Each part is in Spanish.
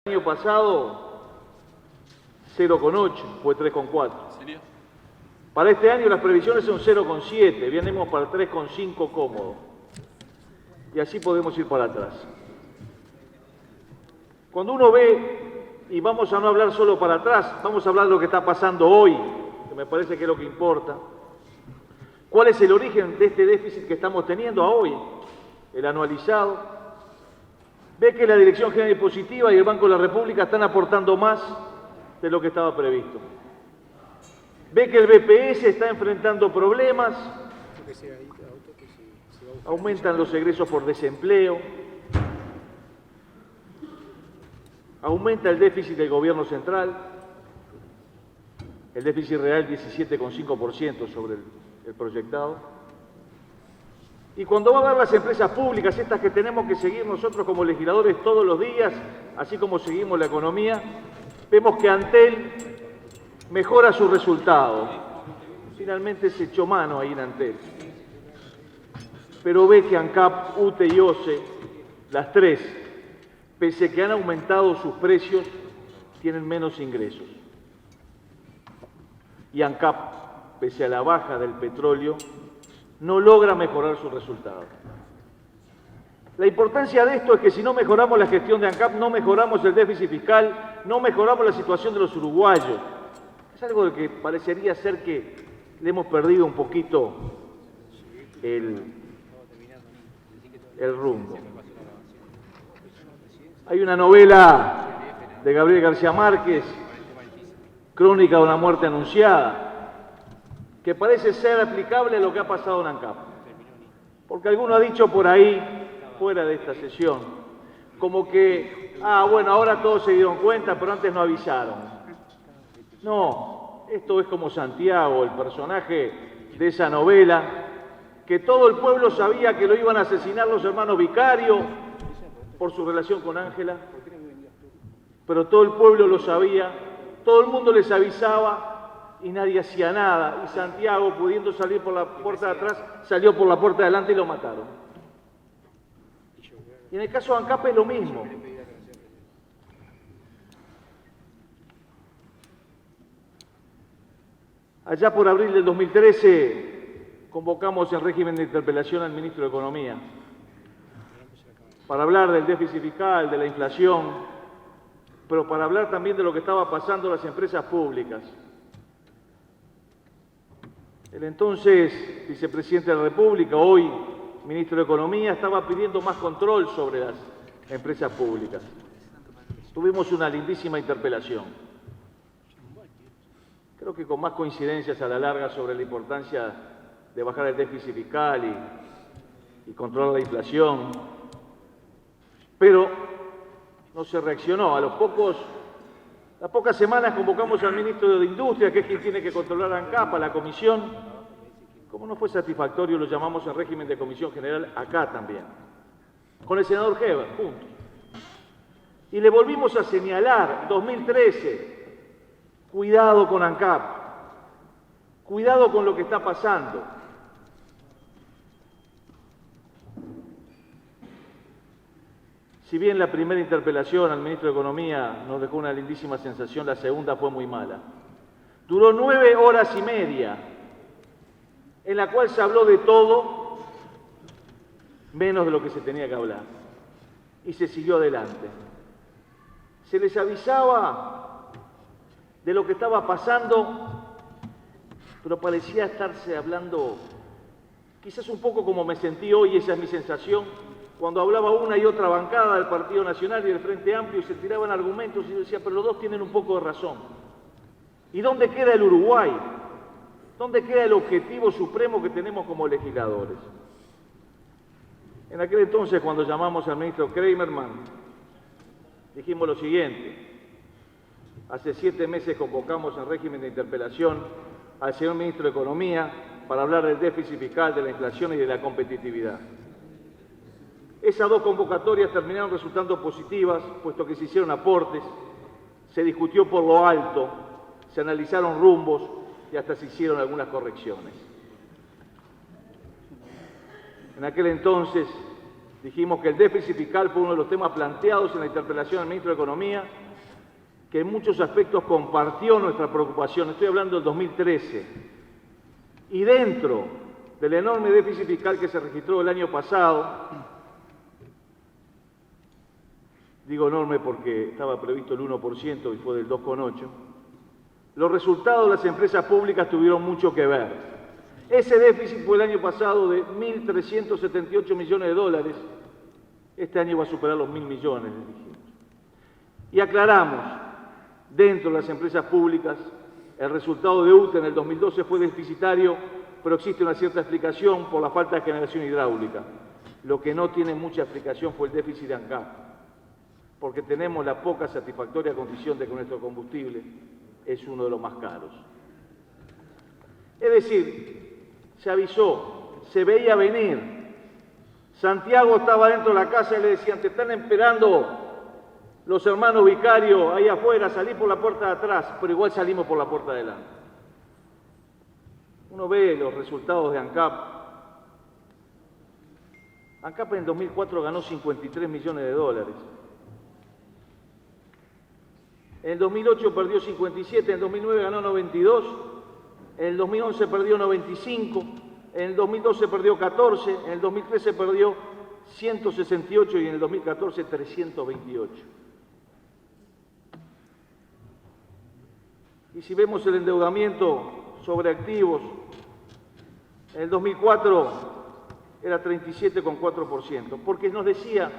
El año pasado 0,8, fue 3,4. Para este año las previsiones son 0,7, venimos para 3,5 cómodo. Y así podemos ir para atrás. Cuando uno ve, y vamos a no hablar solo para atrás, vamos a hablar de lo que está pasando hoy, que me parece que es lo que importa. ¿Cuál es el origen de este déficit que estamos teniendo a hoy? El anualizado. Ve que la Dirección General Impositiva y el Banco de la República están aportando más de lo que estaba previsto. Ve que el BPS está enfrentando problemas, aumentan los egresos por desempleo, aumenta el déficit del gobierno central, el déficit real 17,5% sobre el proyectado. Y cuando va a ver las empresas públicas, estas que tenemos que seguir nosotros como legisladores todos los días, así como seguimos la economía, vemos que Antel mejora su resultado. Finalmente se echó mano ahí en Antel. Pero ve que ANCAP, UTE y OCE, las tres, pese a que han aumentado sus precios, tienen menos ingresos. Y ANCAP, pese a la baja del petróleo, no logra mejorar su resultado. La importancia de esto es que si no mejoramos la gestión de ANCAP, no mejoramos el déficit fiscal, no mejoramos la situación de los uruguayos. Es algo de que parecería ser que le hemos perdido un poquito el rumbo. Hay una novela de Gabriel García Márquez, Crónica de una muerte anunciada, que parece ser aplicable a lo que ha pasado en ANCAP. Porque alguno ha dicho por ahí, fuera de esta sesión, como que, bueno, ahora todos se dieron cuenta, pero antes no avisaron. No, esto es como Santiago, el personaje de esa novela, que todo el pueblo sabía que lo iban a asesinar los hermanos Vicario por su relación con Ángela, pero todo el pueblo lo sabía, todo el mundo les avisaba, y nadie hacía nada, y Santiago, pudiendo salir por la puerta de atrás, salió por la puerta de adelante y lo mataron. Y en el caso de ANCAP es lo mismo. Allá por abril del 2013 convocamos en régimen de interpelación al ministro de Economía para hablar del déficit fiscal, de la inflación, pero para hablar también de lo que estaba pasando en las empresas públicas. El entonces vicepresidente de la República, hoy ministro de Economía, estaba pidiendo más control sobre las empresas públicas. Tuvimos una lindísima interpelación. Creo que con más coincidencias a la larga sobre la importancia de bajar el déficit fiscal y controlar la inflación. Pero no se reaccionó. A las pocas semanas convocamos al ministro de Industria, que es quien tiene que controlar a ANCAP, a la comisión. Como no fue satisfactorio, lo llamamos en régimen de comisión general acá también. Con el senador Heber, juntos. Y le volvimos a señalar, 2013, cuidado con ANCAP, cuidado con lo que está pasando. Si bien la primera interpelación al ministro de Economía nos dejó una lindísima sensación, la segunda fue muy mala. Duró 9 horas y media, en la cual se habló de todo, menos de lo que se tenía que hablar. Y se siguió adelante. Se les avisaba de lo que estaba pasando, pero parecía estarse hablando, quizás un poco como me sentí hoy, esa es mi sensación, cuando hablaba una y otra bancada del Partido Nacional y del Frente Amplio y se tiraban argumentos y yo decía, pero los dos tienen un poco de razón. ¿Y dónde queda el Uruguay? ¿Dónde queda el objetivo supremo que tenemos como legisladores? En aquel entonces, cuando llamamos al ministro Kramerman, dijimos lo siguiente. Hace 7 meses convocamos en régimen de interpelación al señor ministro de Economía para hablar del déficit fiscal, de la inflación y de la competitividad. Esas dos convocatorias terminaron resultando positivas, puesto que se hicieron aportes, se discutió por lo alto, se analizaron rumbos y hasta se hicieron algunas correcciones. En aquel entonces Dijimos que el déficit fiscal fue uno de los temas planteados en la interpelación al ministro de Economía, que en muchos aspectos compartió nuestra preocupación. Estoy hablando del 2013. Y dentro del enorme déficit fiscal que se registró el año pasado, digo enorme porque estaba previsto el 1% y fue del 2,8%, los resultados de las empresas públicas tuvieron mucho que ver. Ese déficit fue el año pasado de 1.378 millones de dólares. Este año va a superar los 1.000 millones, les dijimos. Y aclaramos, dentro de las empresas públicas, el resultado de UTE en el 2012 fue deficitario, pero existe una cierta explicación por la falta de generación hidráulica. Lo que no tiene mucha explicación fue el déficit de ANCAP, porque tenemos la poca satisfactoria condición de que nuestro combustible es uno de los más caros. Es decir, se avisó, se veía venir. Santiago estaba dentro de la casa y le decían, te están esperando los hermanos vicarios ahí afuera, salí por la puerta de atrás, pero igual salimos por la puerta de adelante. Uno ve los resultados de ANCAP. ANCAP en el 2004 ganó 53 millones de dólares. En el 2008 perdió 57, en el 2009 ganó 92, en el 2011 perdió 95, en el 2012 perdió 14, en el 2013 perdió 168 y en el 2014 328. Y si vemos el endeudamiento sobre activos, en el 2004 era 37,4%, porque nos decía,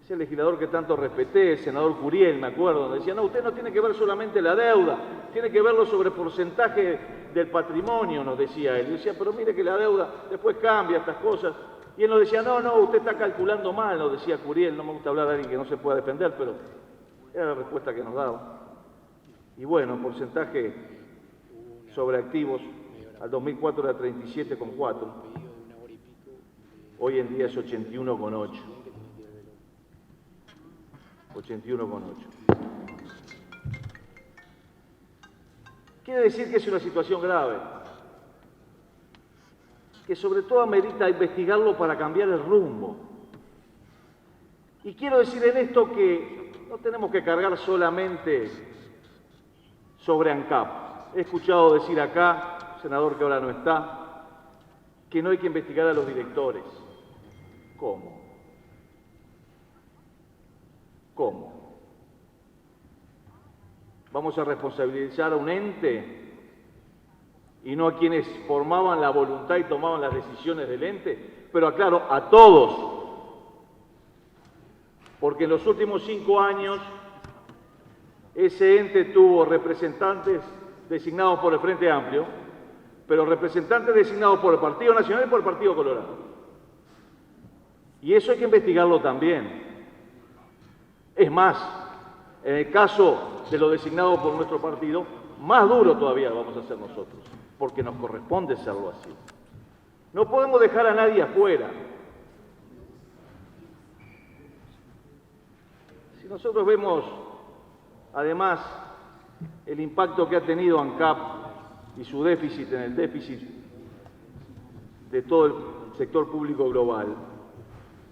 ese legislador que tanto respeté, el senador Curiel, me acuerdo, nos decía, no, usted no tiene que ver solamente la deuda, tiene que verlo sobre porcentaje del patrimonio, nos decía él. Y decía, pero mire que la deuda después cambia, estas cosas. Y él nos decía, no, usted está calculando mal, nos decía Curiel, no me gusta hablar de alguien que no se pueda defender, pero era la respuesta que nos daba. Y bueno, porcentaje sobre activos, al 2004 era 37,4, hoy en día es 81,8. 81,8. Quiere decir que es una situación grave, que sobre todo amerita investigarlo para cambiar el rumbo. Y quiero decir en esto que no tenemos que cargar solamente sobre ANCAP. He escuchado decir acá, senador que ahora no está, que no hay que investigar a los directores. ¿Cómo? ¿Cómo? ¿Vamos a responsabilizar a un ente y no a quienes formaban la voluntad y tomaban las decisiones del ente? Pero aclaro, a todos. Porque en los últimos 5 años ese ente tuvo representantes designados por el Frente Amplio, pero representantes designados por el Partido Nacional y por el Partido Colorado. Y eso hay que investigarlo también. Es más, en el caso de lo designado por nuestro partido, más duro todavía lo vamos a hacer nosotros, porque nos corresponde serlo así. No podemos dejar a nadie afuera. Si nosotros vemos, además, el impacto que ha tenido ANCAP y su déficit en el déficit de todo el sector público global,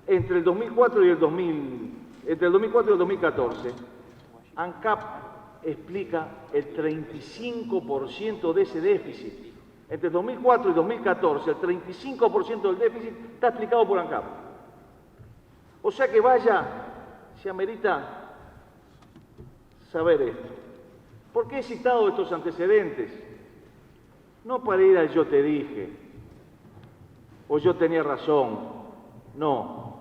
entre el 2004 y el 2014, ANCAP explica el 35% de ese déficit. Entre el 2004 y 2014, el 35% del déficit está explicado por ANCAP. O sea que se amerita saber esto. ¿Por qué he citado estos antecedentes? No para ir al yo te dije, o yo tenía razón, no.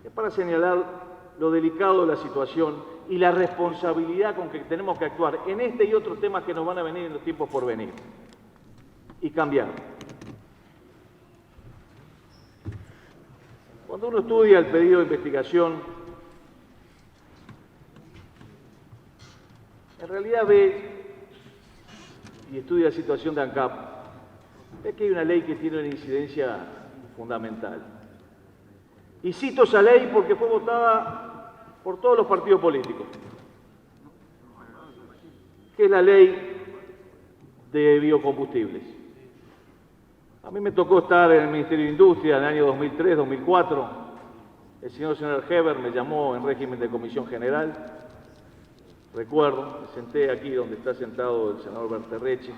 Es para señalar lo delicado de la situación y la responsabilidad con que tenemos que actuar en este y otros temas que nos van a venir en los tiempos por venir y cambiar. Cuando uno estudia el pedido de investigación, en realidad ve y estudia la situación de ANCAP, ve que hay una ley que tiene una incidencia fundamental. Y cito esa ley porque fue votada por todos los partidos políticos, que es la ley de biocombustibles. A mí me tocó estar en el Ministerio de Industria en el año 2003, 2004. El señor Heber me llamó en régimen de comisión general. Recuerdo, me senté aquí donde está sentado el senador Berterreche.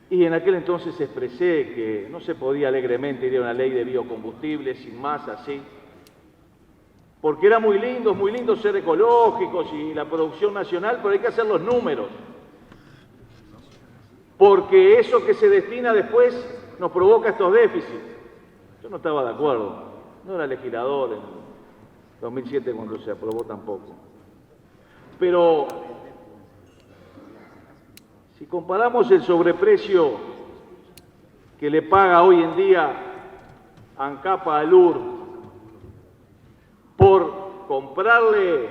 Y en aquel entonces expresé que no se podía alegremente ir a una ley de biocombustibles sin más así, porque era muy lindo ser ecológicos y la producción nacional, pero hay que hacer los números. Porque eso que se destina después nos provoca estos déficits. Yo no estaba de acuerdo, no era legislador en 2007 cuando se aprobó tampoco. Pero si comparamos el sobreprecio que le paga hoy en día ANCAP a Alur por comprarle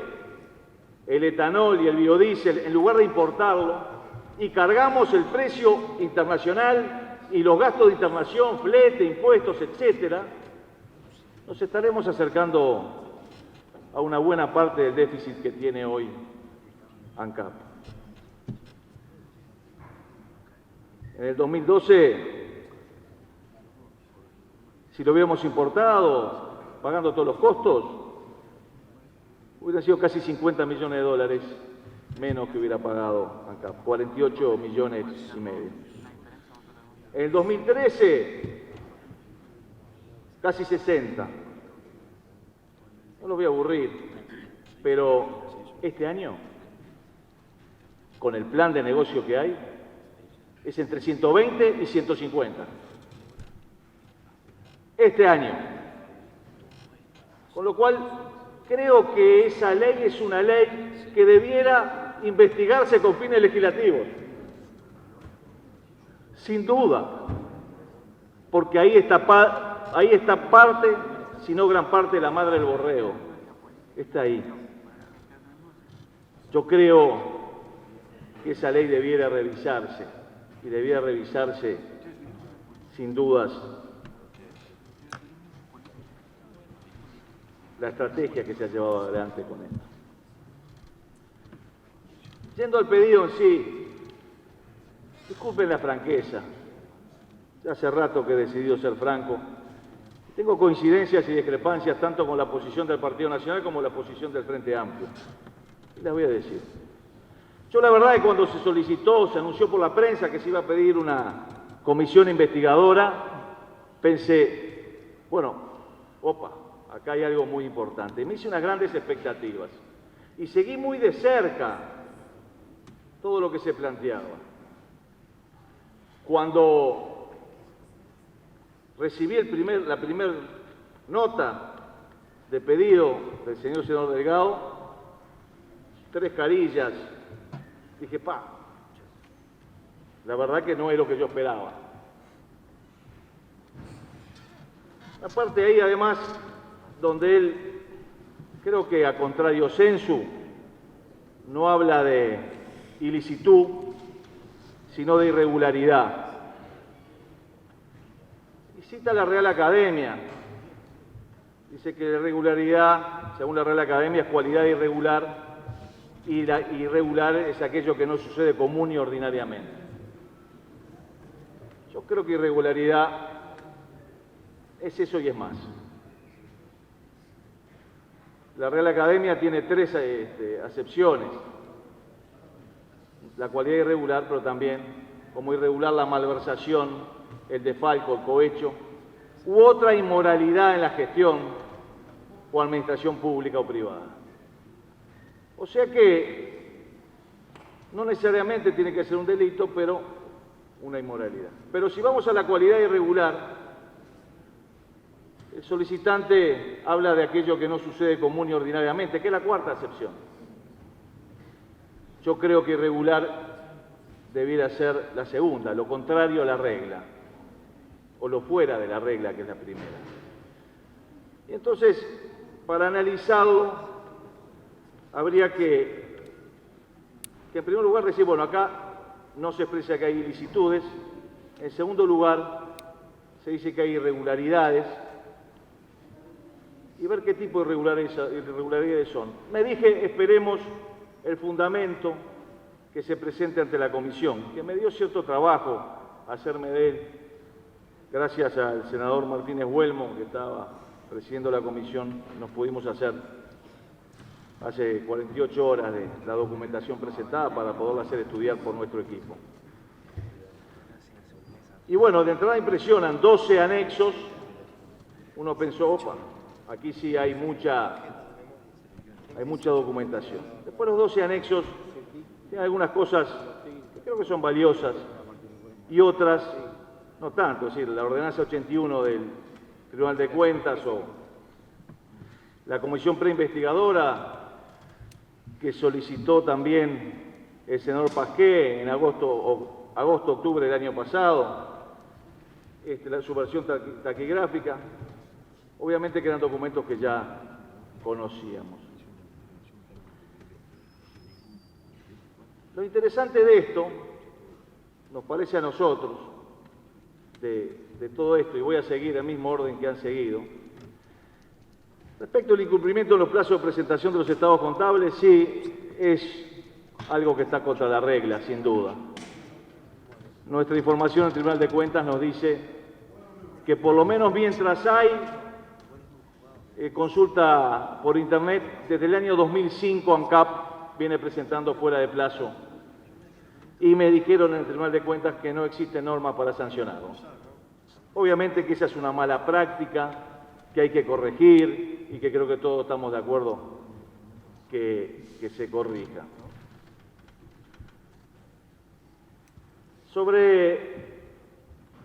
el etanol y el biodiesel en lugar de importarlo, y cargamos el precio internacional y los gastos de internación, flete, impuestos, etcétera, nos estaremos acercando a una buena parte del déficit que tiene hoy ANCAP. En el 2012, si lo hubiéramos importado, pagando todos los costos, hubiera sido casi 50 millones de dólares menos que hubiera pagado ANCAP, 48 millones y medio. En el 2013, casi 60. No los voy a aburrir, pero este año, con el plan de negocio que hay, es entre 120 y 150. Este año. Con lo cual, creo que esa ley es una ley que debiera investigarse con fines legislativos. Sin duda. Porque ahí está parte, si no gran parte, de la madre del borrego. Está ahí. Yo creo que esa ley debiera revisarse. Y debiera revisarse, sin dudas, la estrategia que se ha llevado adelante con esto. Yendo al pedido en sí, disculpen la franqueza, ya hace rato que he decidido ser franco. Tengo coincidencias y discrepancias tanto con la posición del Partido Nacional como la posición del Frente Amplio. Y las voy a decir. Yo la verdad es que cuando se solicitó, se anunció por la prensa que se iba a pedir una comisión investigadora, pensé, bueno, acá hay algo muy importante. Me hice unas grandes expectativas y seguí muy de cerca todo lo que se planteaba. Cuando recibí la primera nota de pedido del señor senador Delgado, 3 carillas, dije, la verdad que no es lo que yo esperaba. Aparte ahí, además, donde él, creo que a contrario sensu, no habla de ilicitud, sino de irregularidad. Y cita la Real Academia. Dice que la irregularidad, según la Real Academia, es cualidad irregular, y la irregular es aquello que no sucede común y ordinariamente. Yo creo que irregularidad es eso y es más. La Real Academia tiene 3 acepciones. La cualidad irregular, pero también como irregular la malversación, el desfalco, el cohecho, u otra inmoralidad en la gestión o administración pública o privada. O sea que no necesariamente tiene que ser un delito, pero una inmoralidad. Pero si vamos a la cualidad irregular, el solicitante habla de aquello que no sucede común y ordinariamente, que es la 4ª acepción. Yo creo que irregular debiera ser la 2ª, lo contrario a la regla, o lo fuera de la regla, que es la primera. Y entonces, para analizarlo, habría que en primer lugar decir, bueno, acá no se expresa que hay ilicitudes. En segundo lugar, se dice que hay irregularidades. Y ver qué tipo de irregularidades son. Me dije, esperemos el fundamento que se presente ante la comisión, que me dio cierto trabajo hacerme de él, gracias al senador Martínez Huelmo, que estaba presidiendo la comisión, nos pudimos hacer hace 48 horas de la documentación presentada para poderla hacer estudiar por nuestro equipo. Y bueno, de entrada impresionan 12 anexos. Uno pensó, opa, aquí sí hay mucha documentación. Después los 12 anexos tienen algunas cosas que creo que son valiosas y otras no tanto. Es decir, la ordenanza 81 del Tribunal de Cuentas o la comisión preinvestigadora que solicitó también el senador Pasqué en agosto-octubre del año pasado, su versión taquigráfica, obviamente que eran documentos que ya conocíamos. Lo interesante de esto, nos parece a nosotros, de todo esto, y voy a seguir el mismo orden que han seguido, respecto al incumplimiento de los plazos de presentación de los estados contables, sí es algo que está contra la regla, sin duda. Nuestra información en el Tribunal de Cuentas nos dice que por lo menos mientras hay consulta por Internet, desde el año 2005 ANCAP viene presentando fuera de plazo y me dijeron en el Tribunal de Cuentas que no existe norma para sancionarlos. Obviamente que esa es una mala práctica que hay que corregir y que creo que todos estamos de acuerdo que se corrija. Sobre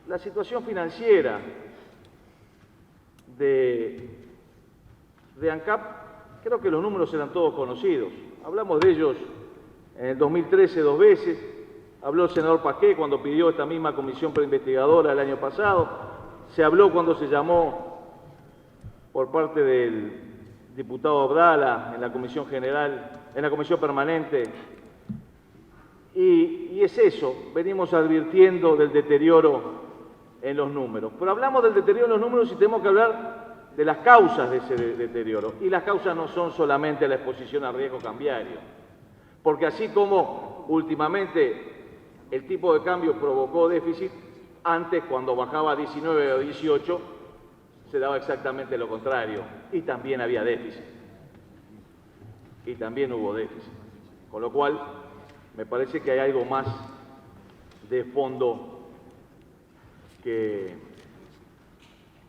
la situación financiera de ANCAP, creo que los números eran todos conocidos. Hablamos de ellos en el 2013 2 veces, habló el senador Pasqué cuando pidió esta misma comisión preinvestigadora el año pasado, se habló cuando se llamó por parte del diputado Abdala en la comisión general, en la comisión permanente. Y es eso, venimos advirtiendo del deterioro en los números. Pero hablamos del deterioro en los números y tenemos que hablar de las causas de ese deterioro. Y las causas no son solamente la exposición al riesgo cambiario. Porque así como últimamente el tipo de cambio provocó déficit, antes cuando bajaba a 19 o 18 se daba exactamente lo contrario. Y también había déficit. Y también hubo déficit. Con lo cual, me parece que hay algo más de fondo que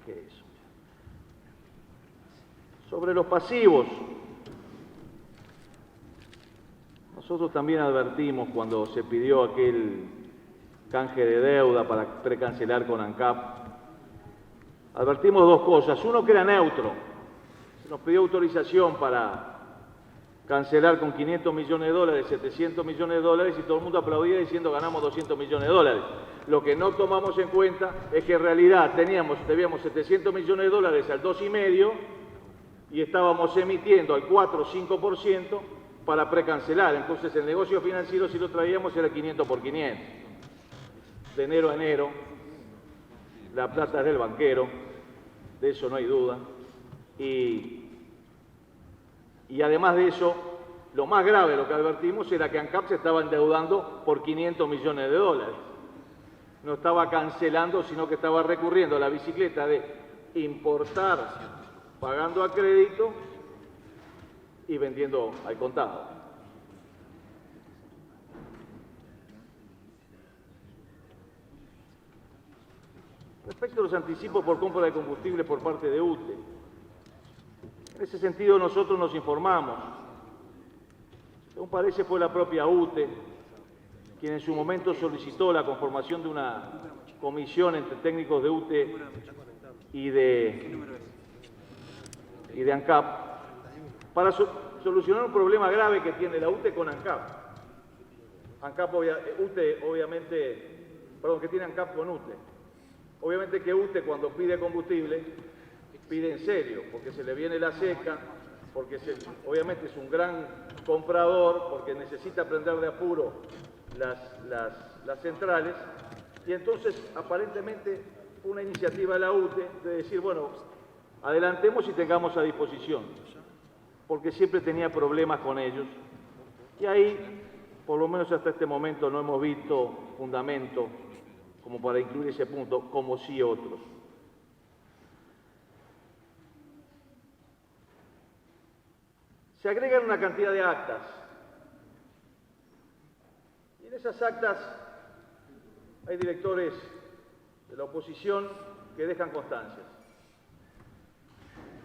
eso. Sobre los pasivos, nosotros también advertimos cuando se pidió aquel canje de deuda para precancelar con ANCAP, advertimos dos cosas. Uno, que era neutro, se nos pidió autorización para cancelar con 500 millones de dólares, 700 millones de dólares, y todo el mundo aplaudía diciendo ganamos 200 millones de dólares. Lo que no tomamos en cuenta es que en realidad debíamos 700 millones de dólares al 2,5% y estábamos emitiendo al 4 o 5% para precancelar. Entonces el negocio financiero, si lo traíamos, era 500 por 500. De enero a enero, la plata es del banquero, de eso no hay duda. Y además de eso, lo más grave de lo que advertimos era que ANCAP se estaba endeudando por 500 millones de dólares. No estaba cancelando, sino que estaba recurriendo a la bicicleta de importar pagando a crédito y vendiendo al contado. Respecto a los anticipos por compra de combustible por parte de UTE, en ese sentido nosotros nos informamos. Según parece, fue la propia UTE quien en su momento solicitó la conformación de una comisión entre técnicos de UTE y de ANCAP para solucionar un problema grave que tiene la UTE con ANCAP. Que tiene ANCAP con UTE. Obviamente que UTE, cuando pide combustible, pide en serio, porque se le viene la seca, porque obviamente es un gran comprador, porque necesita prender de apuro las centrales, y entonces aparentemente fue una iniciativa de la UTE de decir, bueno, adelantemos y tengamos a disposición, porque siempre tenía problemas con ellos, y ahí, por lo menos hasta este momento, no hemos visto fundamento como para incluir ese punto, como sí otros. Se agregan una cantidad de actas. Y en esas actas hay directores de la oposición que dejan constancias.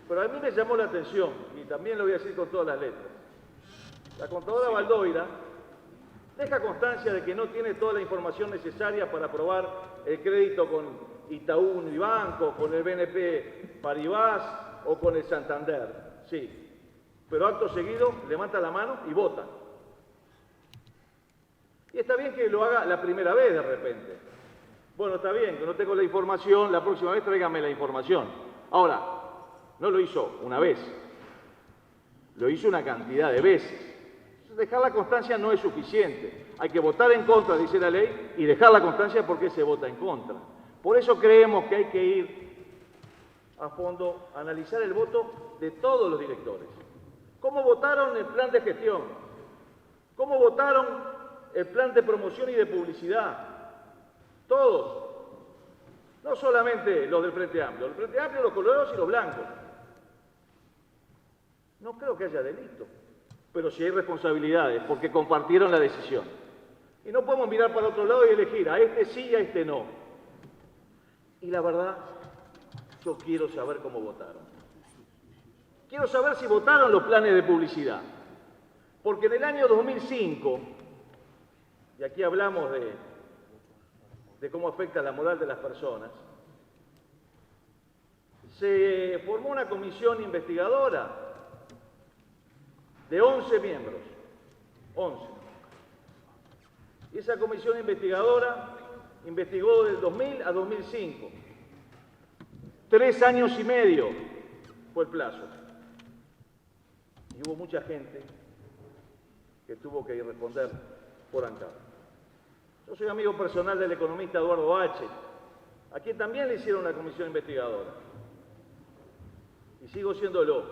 Pero a mí me llamó la atención, y también lo voy a decir con todas las letras. La contadora Baldoira deja constancia de que no tiene toda la información necesaria para aprobar el crédito con Itaú Unibanco, con el BNP Paribas o con el Santander. Sí, pero acto seguido levanta la mano y vota. Y está bien que lo haga la primera vez de repente. Bueno, está bien, que no tengo la información, la próxima vez tráigame la información. Ahora, no lo hizo una vez, lo hizo una cantidad de veces. Dejar la constancia no es suficiente. Hay que votar en contra, dice la ley, y dejar la constancia porque se vota en contra. Por eso creemos que hay que ir a fondo a analizar el voto de todos los directores. ¿Cómo votaron el plan de gestión? ¿Cómo votaron el plan de promoción y de publicidad? Todos. No solamente los del Frente Amplio. El Frente Amplio, los colorados y los blancos. No creo que haya delito, pero sí hay responsabilidades, porque compartieron la decisión. Y no podemos mirar para otro lado y elegir a este sí y a este no. Y la verdad, yo quiero saber cómo votaron. Quiero saber si votaron los planes de publicidad. Porque en el año 2005, y aquí hablamos de cómo afecta la moral de las personas, se formó una comisión investigadora de 11 miembros. 11. Y esa comisión investigadora investigó del 2000 a 2005. 3 años y medio fue el plazo. Y hubo mucha gente que tuvo que responder por ANCAP. Yo soy amigo personal del economista Eduardo H., a quien también le hicieron una comisión investigadora. Y sigo siéndolo.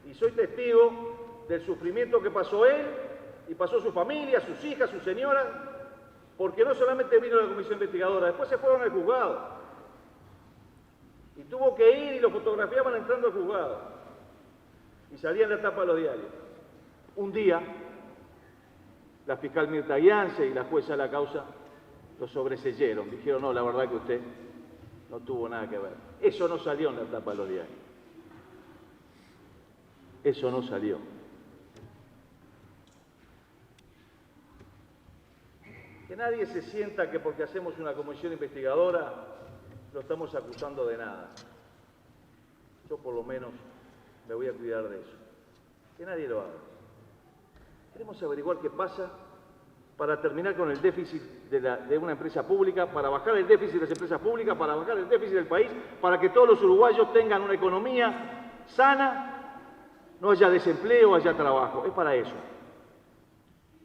Y soy testigo del sufrimiento que pasó él y pasó su familia, sus hijas, su señora, porque no solamente vino la comisión investigadora, después se fueron al juzgado. Y tuvo que ir y lo fotografiaban entrando al juzgado. Y salía en la tapa de los diarios. Un día, la fiscal Mirta Guiance y la jueza de la causa lo sobreseyeron. Dijeron, no, la verdad que usted no tuvo nada que ver. Eso no salió en la tapa de los diarios. Eso no salió. Que nadie se sienta que porque hacemos una comisión investigadora lo estamos acusando de nada. Yo por lo menos me voy a cuidar de eso. Que nadie lo haga. Queremos averiguar qué pasa para terminar con el déficit de una empresa pública, para bajar el déficit de las empresas públicas, para bajar el déficit del país, para que todos los uruguayos tengan una economía sana, no haya desempleo, haya trabajo. Es para eso.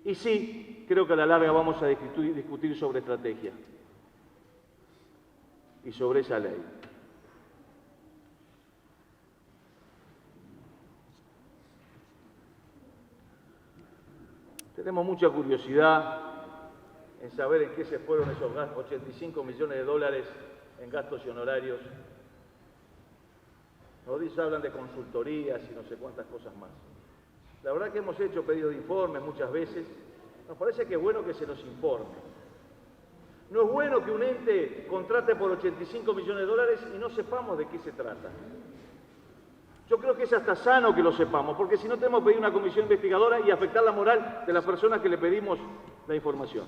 Y sí, creo que a la larga vamos a discutir sobre estrategia y sobre esa ley. Tenemos mucha curiosidad en saber en qué se fueron esos 85 millones de dólares en gastos y honorarios. Nos hablan de consultorías y no sé cuántas cosas más. La verdad que hemos hecho pedido de informes muchas veces. Nos parece que es bueno que se nos informe. No es bueno que un ente contrate por 85 millones de dólares y no sepamos de qué se trata. Yo creo que es hasta sano que lo sepamos, porque si no tenemos que pedir una comisión investigadora y afectar la moral de las personas que le pedimos la información.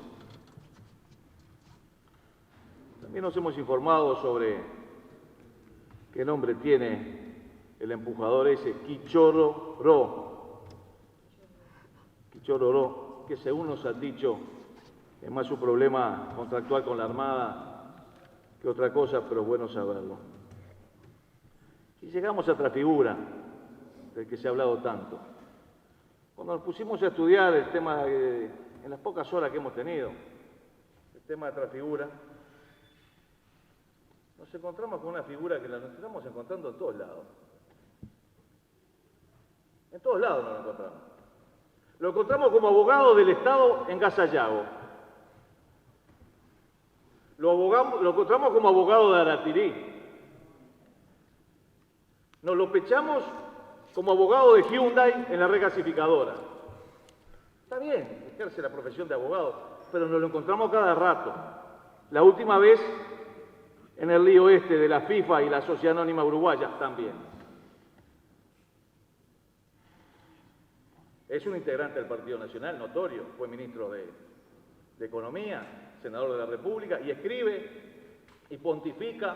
También nos hemos informado sobre qué nombre tiene el empujador ese, Quichorro Ro, que según nos han dicho es más su problema contractual con la Armada que otra cosa, pero es bueno saberlo. Y llegamos a otra figura del que se ha hablado tanto. Cuando nos pusimos a estudiar el tema, en las pocas horas que hemos tenido, el tema de otra figura, nos encontramos con una figura que la estamos encontrando en todos lados. En todos lados nos lo encontramos. Lo encontramos como abogado del Estado en Gasallago. Lo encontramos como abogado de Aratirí. Nos lo pechamos como abogado de Hyundai en la regasificadora. Está bien, ejerce la profesión de abogado, pero nos lo encontramos cada rato. La última vez en el lío este de la FIFA y la Sociedad Anónima Uruguaya también. Es un integrante del Partido Nacional, notorio, fue ministro de Economía, senador de la República, y escribe y pontifica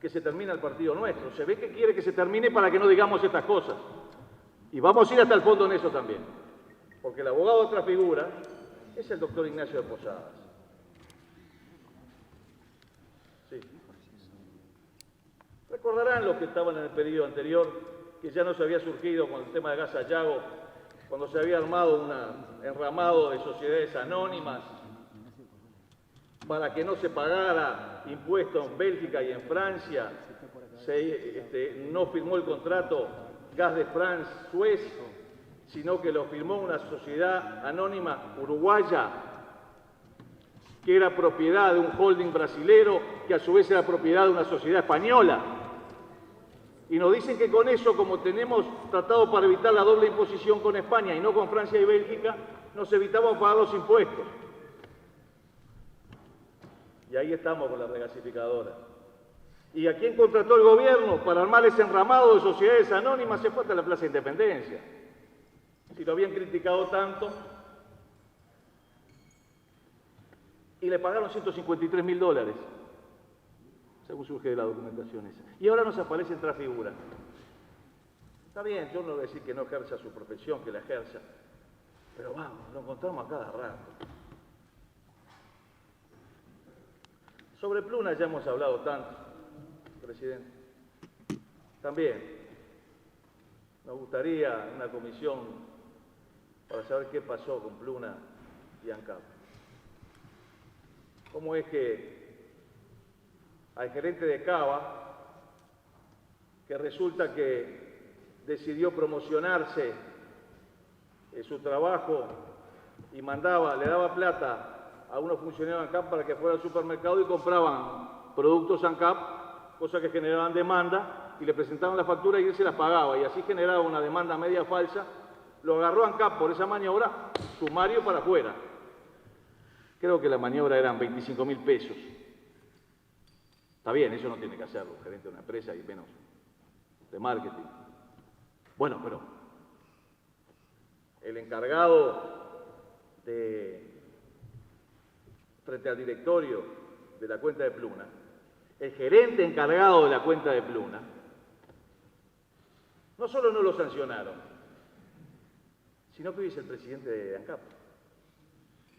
que se termina el partido nuestro. Se ve que quiere que se termine para que no digamos estas cosas. Y vamos a ir hasta el fondo en eso también. Porque el abogado de otra figura es el doctor Ignacio de Posadas. Sí. Recordarán los que estaban en el periodo anterior que ya no se había surgido con el tema de Gas Sayago, cuando se había armado un enramado de sociedades anónimas para que no se pagara impuestos en Bélgica y en Francia, no firmó el contrato Gas de France Suez, sino que lo firmó una sociedad anónima uruguaya que era propiedad de un holding brasilero, que a su vez era propiedad de una sociedad española. Y nos dicen que con eso, como tenemos tratado para evitar la doble imposición con España y no con Francia y Bélgica, nos evitamos pagar los impuestos. Y ahí estamos con la regasificadora. ¿Y a quién contrató el gobierno para armar ese enramado de sociedades anónimas? Se fue hasta la Plaza Independencia. Si lo habían criticado tanto. Y le pagaron $153.000, según surge de la documentación esa. Y ahora nos aparece otra figura. Está bien, yo no voy a decir que no ejerza su profesión, que la ejerza. Pero vamos, lo encontramos a cada rato. Sobre Pluna ya hemos hablado tanto, presidente. También nos gustaría una comisión para saber qué pasó con Pluna y ANCAP. ¿Cómo es que al gerente de Cava, que resulta que decidió promocionarse en su trabajo y le daba plata a unos funcionarios de ANCAP para que fuera al supermercado y compraban productos ANCAP, cosas que generaban demanda, y le presentaban la factura y él se las pagaba, y así generaba una demanda media falsa? Lo agarró ANCAP por esa maniobra, sumario para afuera. Creo que la maniobra eran 25.000 pesos. Está bien, eso no tiene que hacerlo un gerente de una empresa y menos de marketing. Bueno, pero el encargado frente al directorio de la cuenta de Pluna, el gerente encargado de la cuenta de Pluna, no solo no lo sancionaron, sino que hoy es el presidente de ANCAP.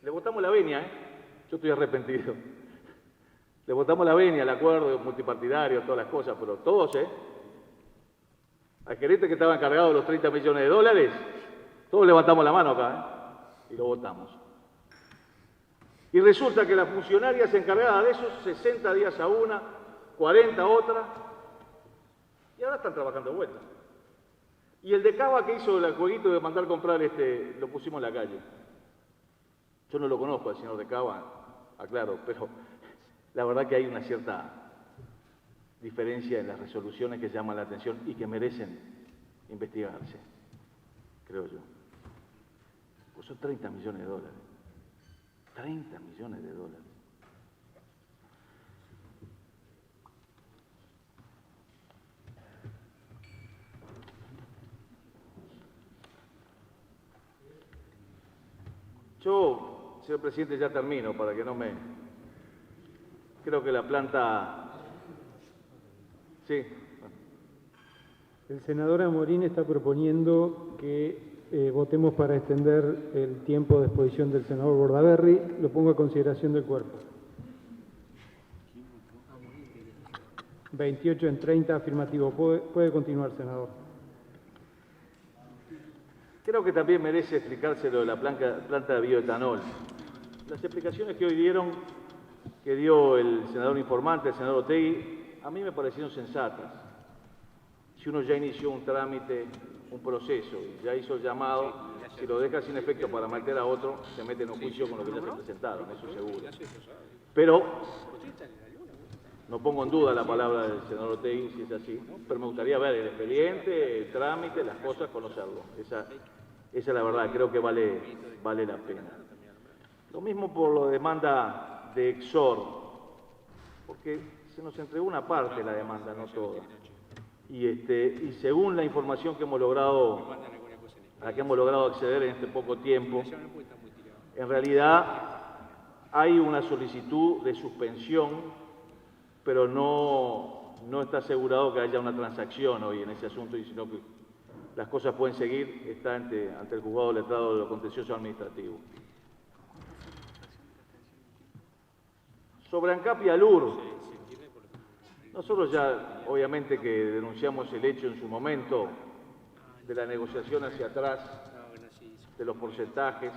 Le votamos la venia, Yo estoy arrepentido. Le votamos la venia, el acuerdo multipartidario, todas las cosas, pero todos, Al gerente que estaba encargado de los $30 millones, todos levantamos la mano acá, y lo votamos. Y resulta que la funcionaria se encargaba de esos 60 días a una, 40 a otra, y ahora están trabajando de vuelta. Y el de Cava que hizo el jueguito de mandar comprar, lo pusimos en la calle. Yo no lo conozco al señor de Cava, aclaro, pero la verdad que hay una cierta diferencia en las resoluciones que llaman la atención y que merecen investigarse, creo yo. Pues son $30 millones. $30 millones. Yo, señor presidente, ya termino para que no me... Creo que la planta... Sí. El senador Amorín está proponiendo que votemos para extender el tiempo de exposición del senador Bordaberry. Lo pongo a consideración del cuerpo. 28 en 30, afirmativo. Puede continuar, senador. Creo que también merece explicarse lo de la planta de bioetanol. Las explicaciones que hoy que dio el senador informante, el senador Otegi, a mí me parecieron sensatas. Si uno ya inició un trámite, un proceso, y ya hizo el llamado, si lo deja sin efecto para meter a otro, se mete en un juicio con lo que ya se presentaron, eso seguro. Pero no pongo en duda la palabra del senador Otegi, si es así, pero me gustaría ver el expediente, el trámite, las cosas, conocerlo. Esa es la verdad, creo que vale la pena. Lo mismo por la demanda de Exor, porque se nos entregó una parte de la demanda, no toda. Y según la información que hemos logrado, a la que hemos logrado acceder en este poco tiempo, en realidad hay una solicitud de suspensión, pero no está asegurado que haya una transacción hoy en ese asunto, sino que las cosas pueden seguir, está ante el juzgado letrado de lo contencioso administrativo. Sobre ANCAP y ALUR, nosotros ya obviamente que denunciamos el hecho en su momento de la negociación hacia atrás, de los porcentajes,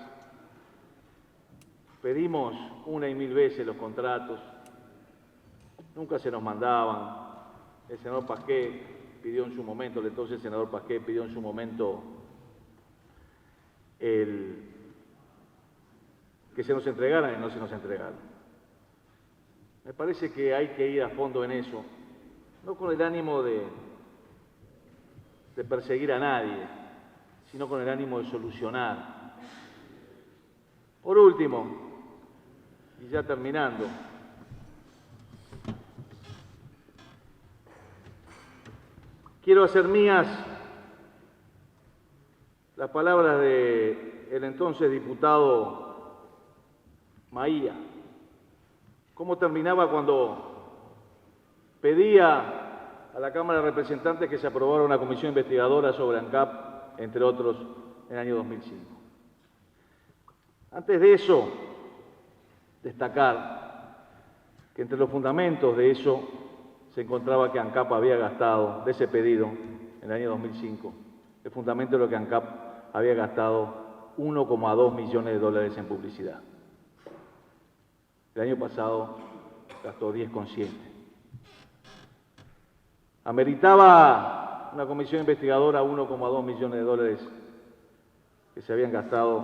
pedimos una y mil veces los contratos, nunca se nos mandaban. El senador Pasqué pidió en su momento, el entonces senador Pasqué pidió en su momento que se nos entregaran y no se nos entregaron. Me parece que hay que ir a fondo en eso, no con el ánimo de perseguir a nadie, sino con el ánimo de solucionar. Por último, y ya terminando, quiero hacer mías las palabras del entonces diputado Maía. ¿Cómo terminaba cuando pedía a la Cámara de Representantes que se aprobara una comisión investigadora sobre ANCAP, entre otros, en el año 2005? Antes de eso, destacar que entre los fundamentos de eso se encontraba que ANCAP había gastado, de ese pedido, en el año 2005, el fundamento de lo que ANCAP había gastado 1,2 millones de dólares en publicidad. El año pasado gastó 10,7. Ameritaba una comisión investigadora 1,2 millones de dólares que se habían gastado,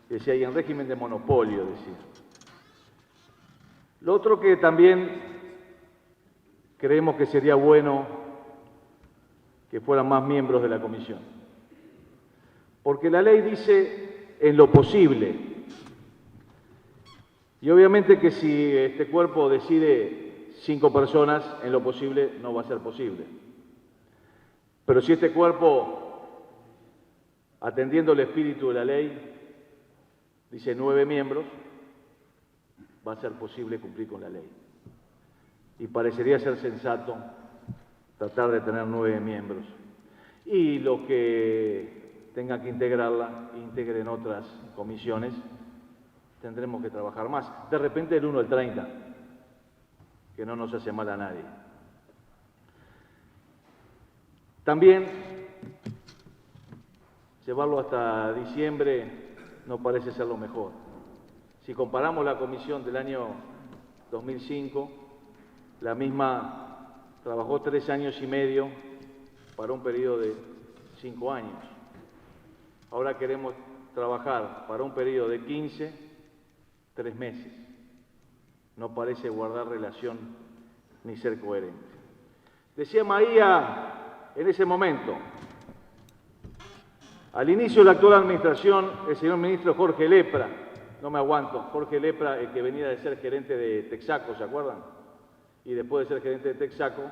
decía, y en régimen de monopolio, decía. Lo otro que también creemos que sería bueno que fueran más miembros de la comisión, porque la ley dice en lo posible. Y obviamente que si este cuerpo decide 5 personas, en lo posible no va a ser posible. Pero si este cuerpo, atendiendo el espíritu de la ley, dice 9 miembros, va a ser posible cumplir con la ley. Y parecería ser sensato tratar de tener 9 miembros. Y los que tengan que integrarla, integren otras comisiones, tendremos que trabajar más. De repente el 1 al 30, que no nos hace mal a nadie. También llevarlo hasta diciembre no parece ser lo mejor. Si comparamos la comisión del año 2005, la misma trabajó 3 años y medio para un periodo de 5 años. Ahora queremos trabajar para un periodo de 15, 3 meses. No parece guardar relación ni ser coherente. Decía Maía en ese momento, al inicio de la actual administración, el señor ministro Jorge Lepra, no me aguanto, Jorge Lepra, el que venía de ser gerente de Texaco, ¿se acuerdan? Y después de ser gerente de Texaco,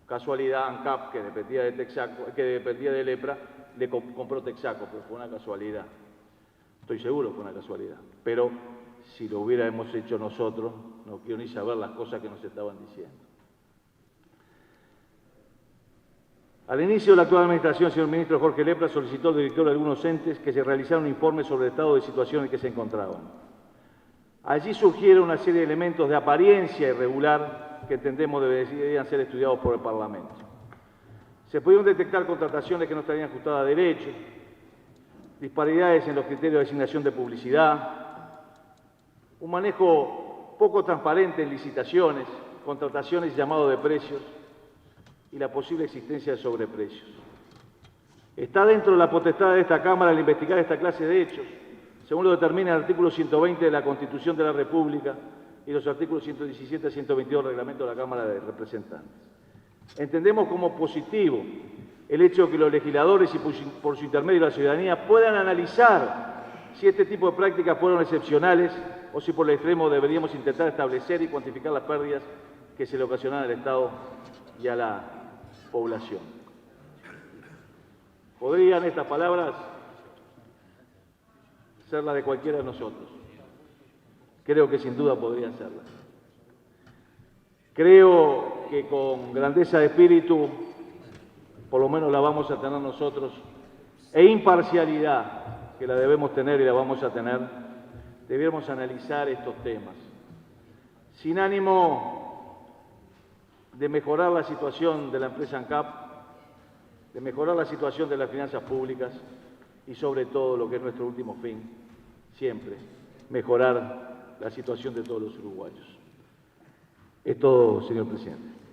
casualidad, ANCAP, que dependía de Texaco, que dependía de Lepra, le compró Texaco, pero fue una casualidad. Estoy seguro que fue una casualidad. Pero si lo hubiéramos hecho nosotros, no quiero ni saber las cosas que nos estaban diciendo. Al inicio de la actual administración, el señor ministro Jorge Lepra solicitó al director de algunos entes que se realizara un informe sobre el estado de situación en que se encontraban. Allí surgieron una serie de elementos de apariencia irregular que entendemos deberían ser estudiados por el Parlamento. Se pudieron detectar contrataciones que no estarían ajustadas a derecho, disparidades en los criterios de asignación de publicidad, un manejo poco transparente en licitaciones, contrataciones y llamado de precios, y la posible existencia de sobreprecios. Está dentro de la potestad de esta Cámara el investigar esta clase de hechos, según lo determina el artículo 120 de la Constitución de la República, y los artículos 117 a 122 del reglamento de la Cámara de Representantes. Entendemos como positivo el hecho de que los legisladores y por su intermedio la ciudadanía puedan analizar si este tipo de prácticas fueron excepcionales o si por el extremo deberíamos intentar establecer y cuantificar las pérdidas que se le ocasionan al Estado y a la población. ¿Podrían estas palabras ser las de cualquiera de nosotros? Creo que sin duda podrían serlas. Creo que con grandeza de espíritu, por lo menos la vamos a tener nosotros, e imparcialidad, que la debemos tener y la vamos a tener, debiéramos analizar estos temas, sin ánimo de mejorar la situación de la empresa ANCAP, de mejorar la situación de las finanzas públicas y sobre todo lo que es nuestro último fin, siempre, mejorar la situación de todos los uruguayos. Es todo, señor presidente.